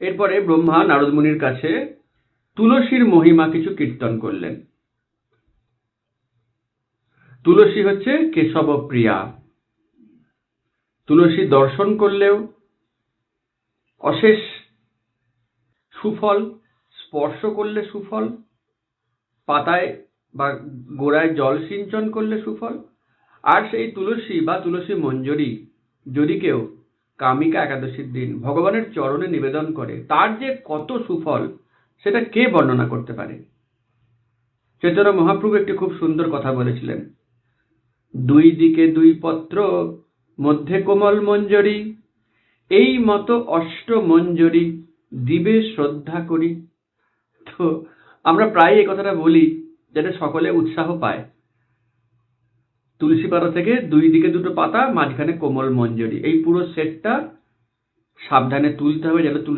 এরপরে ব্রহ্মা নারদ মুনির কাছে তুলসীর মহিমা কিছু কীর্তন করলেন। তুলসী হচ্ছে কেশব প্রিয়া। তুলসী দর্শন করলেও অশেষ সুফল, স্পর্শ করলে সুফল, পাতায় বা গোড়ায় জল সিঞ্চন করলে সুফল। আর সেই তুলসী বা তুলসী মঞ্জরি যদি কেউ কামিকা একাদশীর দিন ভগবানের চরণে নিবেদন করে, তার যে কত সুফল সেটা কে বর্ণনা করতে পারে। চৈতন্য মহাপ্রভু একটি খুব সুন্দর কথা বলেছিলেন, দুই দিকে দুই পত্র, মধ্যে কোমল মঞ্জরি, এই মতো অষ্ট মঞ্জরি দিবে শ্রদ্ধা করি। তো আমরা প্রায় এই কথাটা বলি যাতে সকলে উৎসাহ পায়। তুলসী পাতা থেকে দুই দিকে দুটো পাতা, মাঝখানে কোমল মঞ্জরি, এই পুরো সেটটা সাবধানে তুলতে হবে, যাতে তুলসী